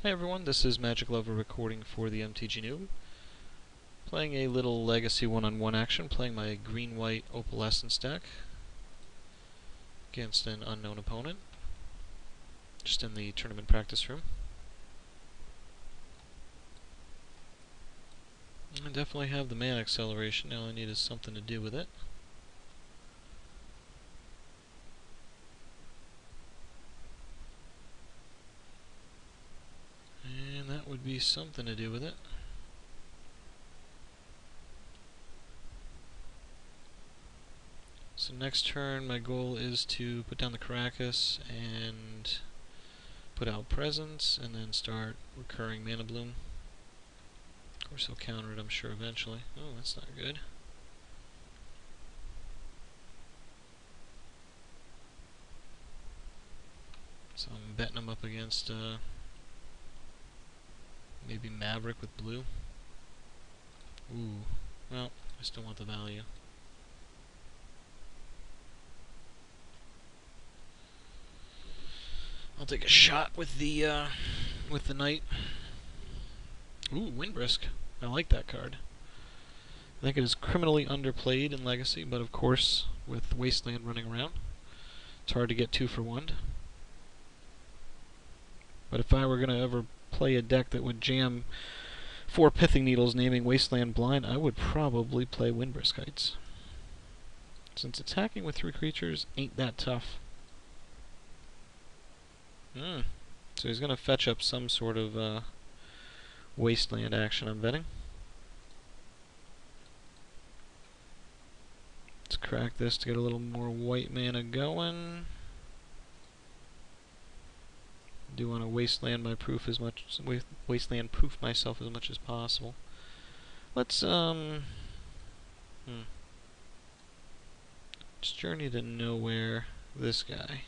Hi everyone, this is Magic Lover recording for the MTG Noob. Playing a little Legacy one-on-one action, playing my green-white Opalescence deck against an unknown opponent, just in the tournament practice room. I definitely have the mana acceleration, now all I need is something to do with it. And that would be something to do with it. So next turn my goal is to put down the Caracas and put out Presence and then start recurring Mana Bloom. Of course he'll counter it, I'm sure, eventually. Oh, that's not good. So I'm betting him up against maybe Maverick with blue. Ooh, well, I still want the value. I'll take a shot with the knight. Ooh, Windbrisk. I like that card. I think it is criminally underplayed in Legacy, but of course, with Wasteland running around, it's hard to get 2 for 1. But if I were going to ever play a deck that would jam 4 Pithing Needles naming Wasteland blind, I would probably play Windbrisk Heights. Since attacking with 3 creatures ain't that tough. So he's going to fetch up some sort of Wasteland action, I'm betting. Let's crack this to get a little more white mana going. Do want to wasteland my proof as much, wasteland proof myself as much as possible. Let's just journey to nowhere. This guy.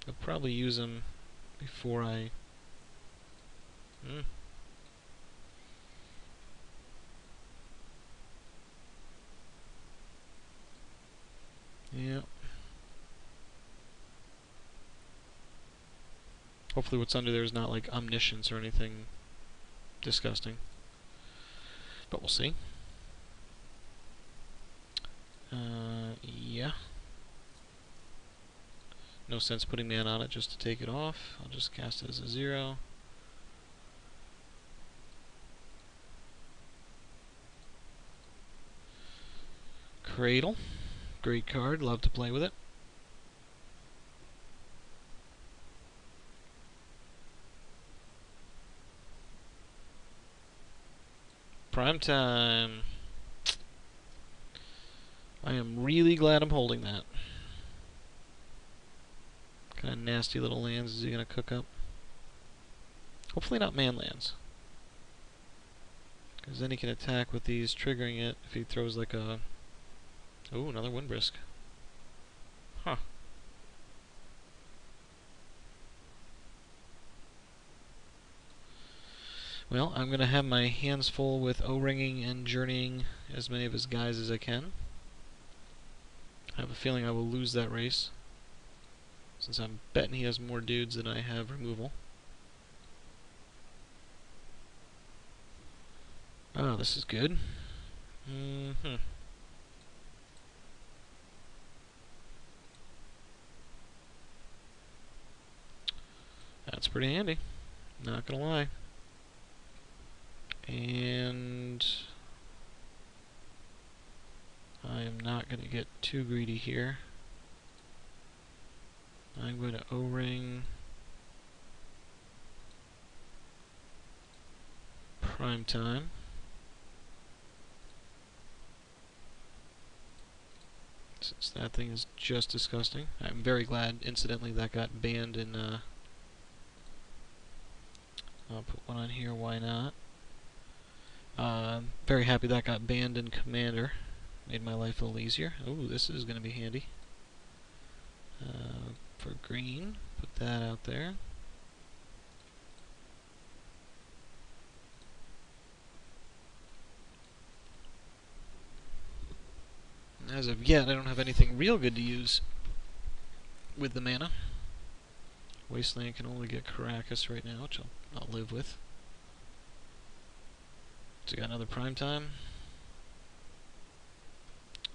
I'll probably use him before I. Yeah. Hopefully what's under there is not like omniscience or anything disgusting. But we'll see. Yeah. No sense putting mana on it just to take it off. I'll just cast it as a 0. Cradle. Great card. Love to play with it. Prime time. I am really glad I'm holding that. What kind of nasty little lands is he going to cook up? Hopefully not man lands. Because then he can attack with these, triggering it if he throws like a... Ooh, another Windbrisk. Huh. Well, I'm going to have my hands full with O-ringing and journeying as many of his guys as I can. I have a feeling I will lose that race, since I'm betting he has more dudes than I have removal. Oh, this is good. That's pretty handy, not gonna lie. And I am not going to get too greedy here. I'm going to O-ring Prime Time. Since that thing is just disgusting. I'm very glad, incidentally, that got banned in... I'll put one on here, why not? Very happy that got banned in Commander. Made my life a little easier. Ooh, this is going to be handy. For green, put that out there. As of yet, I don't have anything real good to use. with the mana. Wasteland can only get Caracas right now, which I'll live with. So we got another prime time.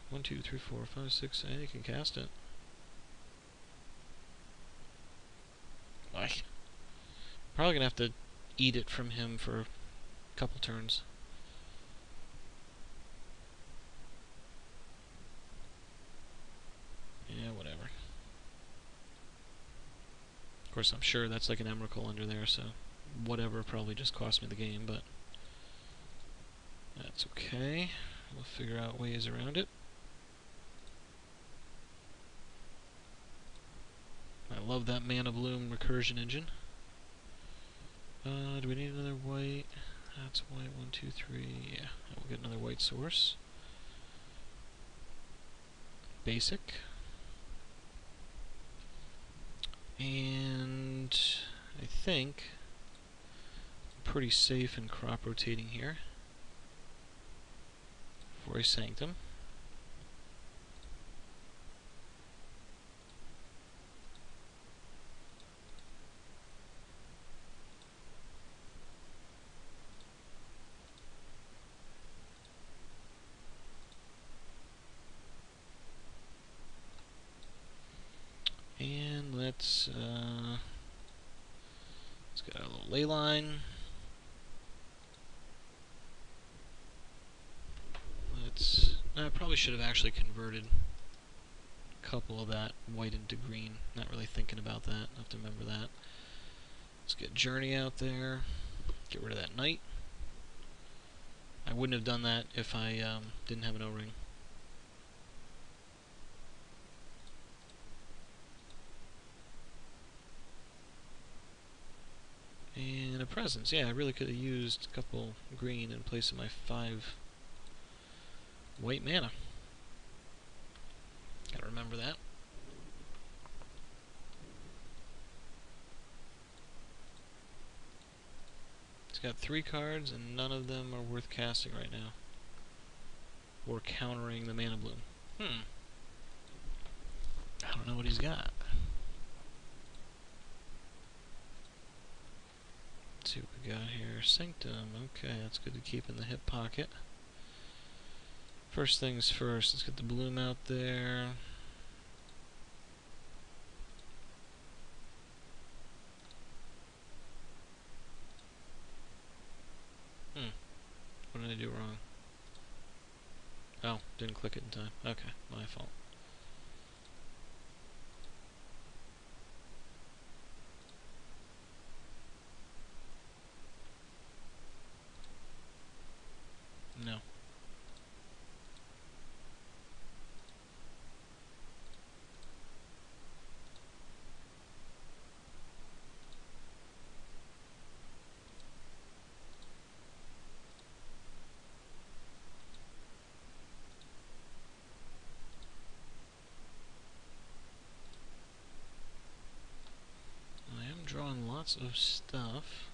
1, 2, 3, 4, 5, 6, and you can cast it. Like, probably gonna have to eat it from him for a couple turns. Yeah, whatever. Of course, I'm sure that's like an Emrakul under there, so whatever probably just cost me the game, but that's okay. We'll figure out ways around it. I love that Mana Bloom recursion engine. Do we need another white? That's white. 1, 2, 3. Yeah, we'll get another white source. Basic. And I think I'm pretty safe in crop rotating here for a Sanctum. And let's get our little ley line. I probably should have actually converted a couple of that white into green. Not really thinking about that. I have to remember that. Let's get Journey out there. Get rid of that knight. I wouldn't have done that if I didn't have an O-ring. And a presence. Yeah, I really could have used a couple green in place of my 5 white mana. Gotta remember that. It's got 3 cards, and none of them are worth casting right now. Or countering the Mana Bloom. I don't know what he's got. Let's see what we got here. Sanctum. Okay, that's good to keep in the hip pocket. First things first, let's get the bloom out there. What did I do wrong? Oh, didn't click it in time. Okay, my fault. No. I am drawing lots of stuff.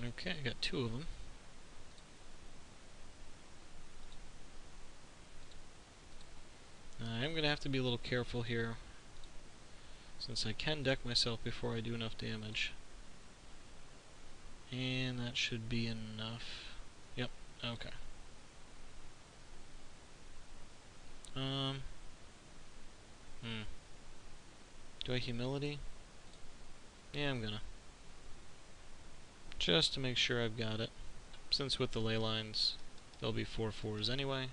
Okay, I got 2 of them. I'm going to have to be a little careful here, since I can deck myself before I do enough damage. And that should be enough. Yep, okay. Do I humility? Yeah, I'm gonna. Just to make sure I've got it. Since with the ley lines, there'll be 4/4s anyway.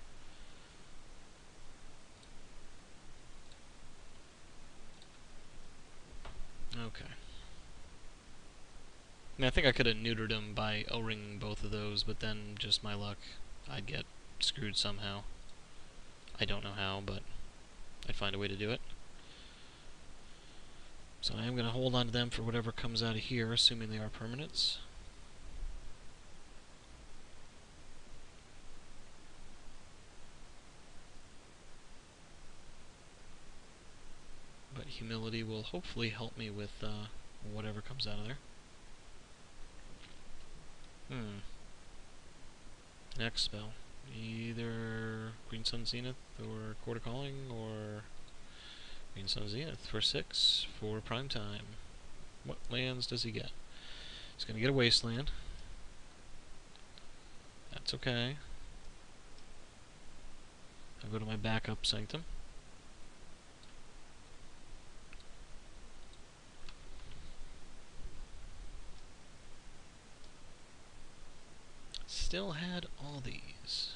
Okay. I mean, I think I could have neutered him by O-ringing both of those, but then, just my luck, I'd get screwed somehow. I don't know how, but I'd find a way to do it. So I am going to hold on to them for whatever comes out of here, assuming they are permanents. humility will hopefully help me with whatever comes out of there. Next spell. Either Green Sun Zenith or Quarter Calling, or Green Sun Zenith for 6 for prime time. What lands does he get? He's going to get a Wasteland. That's okay. I'll go to my backup Sanctum. Still had all these.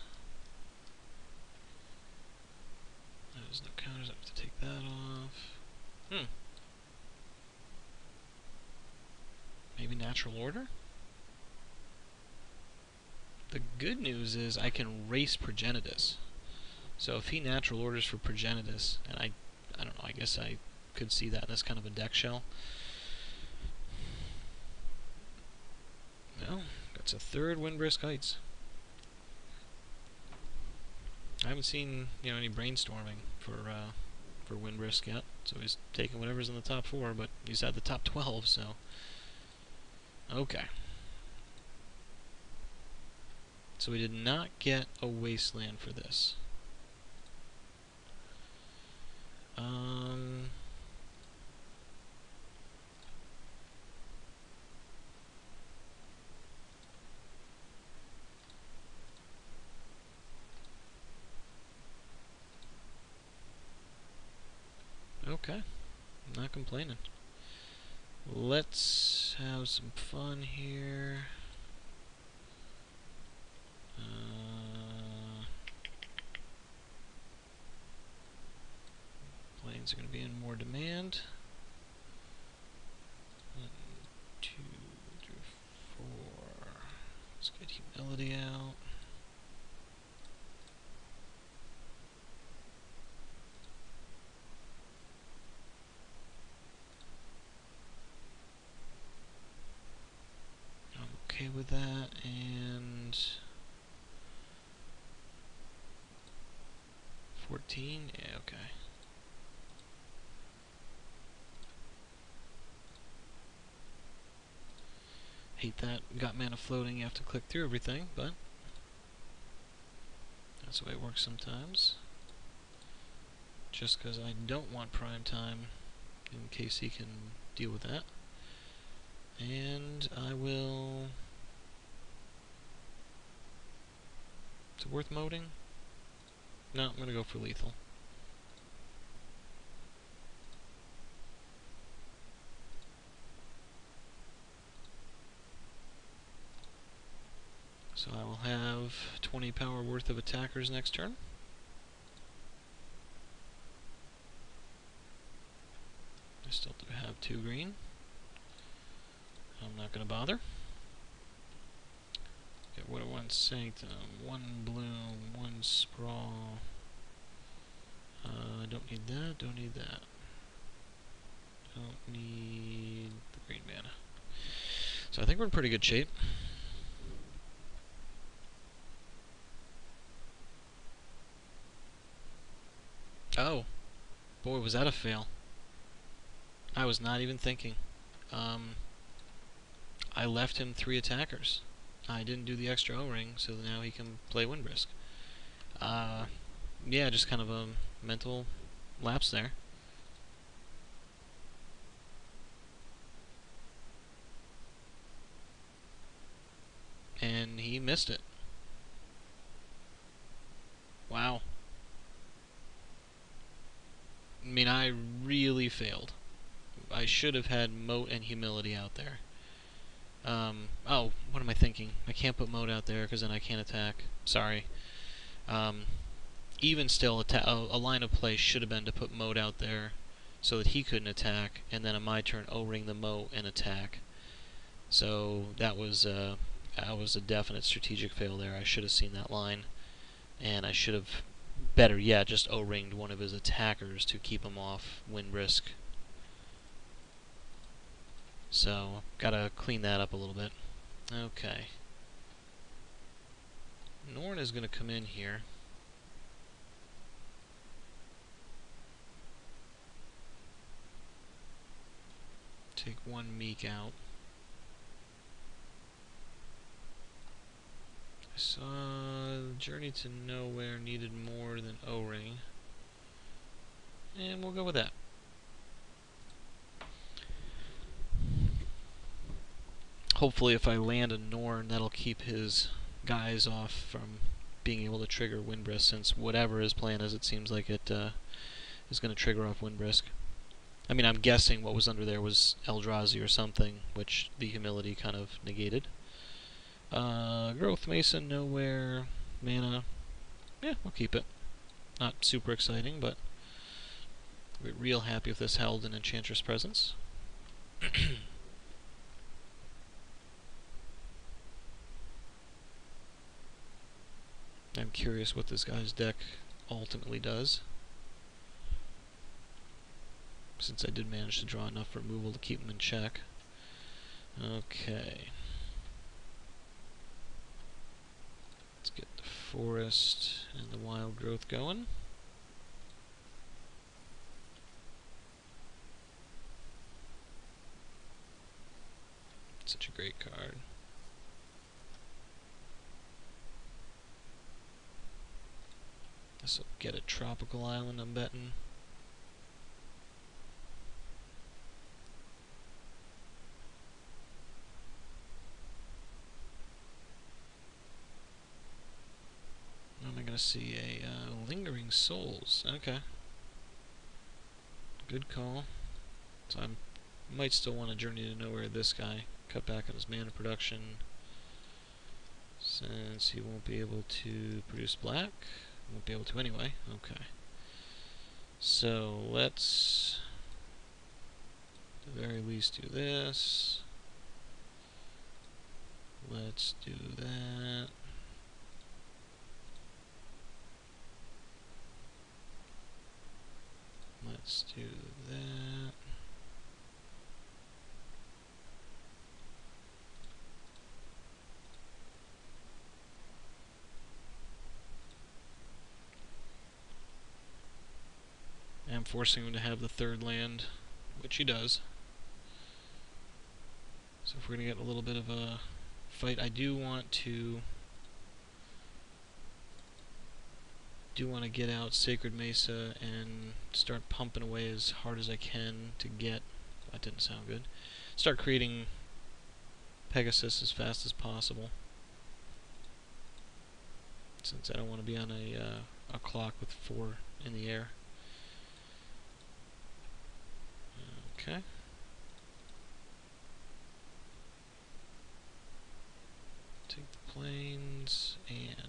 There's no counters, I have to take that off. Maybe Natural Order? The good news is I can race Progenitus. So if he Natural Orders for Progenitus, and I don't know, I guess I could see that as kind of a deck shell. Well, that's a third Windbrisk Heights. I haven't seen any brainstorming for Windbrisk yet, so he's taking whatever's in the top 4, but he's at the top 12, so okay. So we did not get a Wasteland for this. Okay, I'm not complaining. Let's have some fun here. Planes are going to be in more demand. 1, 2, 3, 4. Let's get humility out. I'm okay with that, and 14? Yeah, okay. Hate that. Got mana floating, you have to click through everything, but that's the way it works sometimes. Just because I don't want prime time, in case he can deal with that. And I will... Is it worth moding? No, I'm going to go for lethal. So I will have 20 power worth of attackers next turn. I still do have 2 green. I'm not going to bother. Get what I want, Sanctum, 1 bloom, 1 sprawl. Don't need that, don't need that. Don't need the green mana. So I think we're in pretty good shape. Oh, boy, was that a fail. I was not even thinking. I left him 3 attackers. I didn't do the extra O-ring, so now he can play Windbrisk. Yeah, just kind of a mental lapse there. And he missed it. Wow. I mean, I really failed. I should have had Moat and Humility out there. Oh, what am I thinking? I can't put Moat out there because then I can't attack. Sorry. Even still, a line of play should have been to put Moat out there so that he couldn't attack, and then on my turn, O-ring the Moat and attack. So that was a definite strategic fail there. I should have seen that line, and I should have, better yet, just O-ringed one of his attackers to keep him off Windbrisk. So, gotta clean that up a little bit. Okay. Norn is gonna come in here. Take one meek out. I saw Journey to Nowhere needed more than O-Ring. And we'll go with that. Hopefully if I land a Norn, that'll keep his guys off from being able to trigger Windbrisk, since whatever his plan is, it seems like it is going to trigger off Windbrisk. I mean, I'm guessing what was under there was Eldrazi or something, which the humility kind of negated. Growth Mason, Nowhere, mana. Yeah, we'll keep it. Not super exciting, but we're real happy if this held an Enchantress Presence. I'm curious what this guy's deck ultimately does, since I did manage to draw enough removal to keep him in check. Okay. Let's get the Forest and the Wild Growth going. Such a great card. This will get a Tropical Island, I'm betting. Am I going to see a Lingering Souls? Okay. Good call. So I might still want to Journey to Nowhere this guy. Cut back on his mana production, since he won't be able to produce black. Won't be able to anyway. Okay. So let's, at the very least, do this. Let's do that. Let's do that. I'm forcing him to have the third land, which he does. So if we're going to get a little bit of a fight, I do want to get out Sacred Mesa and start pumping away as hard as I can to get, that didn't sound good, start creating Pegasus as fast as possible, since I don't want to be on a clock with 4 in the air. Okay. Take the plains and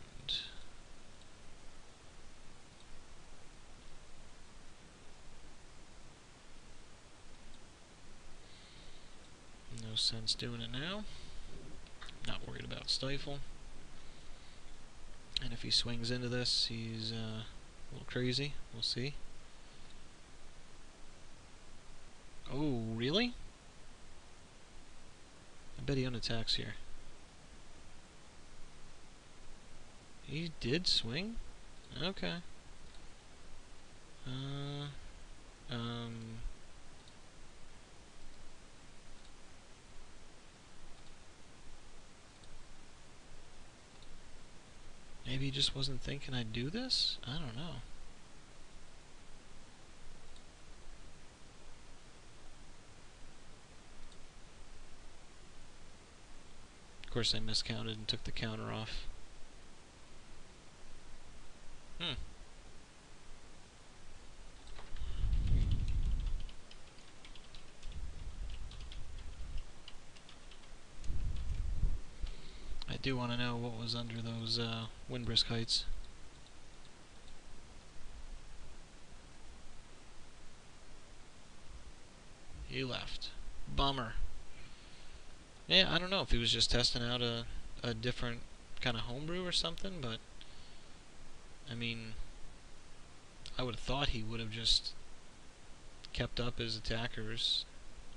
no sense doing it now. Not worried about Stifle. And if he swings into this, he's a little crazy. We'll see. Oh, really? I bet he unattacks here. He did swing? Okay. Maybe he just wasn't thinking I'd do this? I don't know. Of course I miscounted and took the counter off. I do want to know what was under those Windbrisk Heights. He left. Bummer. Yeah, I don't know if he was just testing out a different kind of homebrew or something, but I mean, I would have thought he would have just kept up his attackers,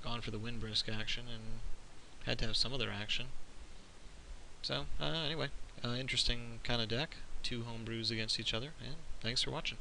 gone for the Windbrisk action, and had to have some other action. So, anyway, interesting kind of deck. 2 homebrews against each other, and thanks for watching.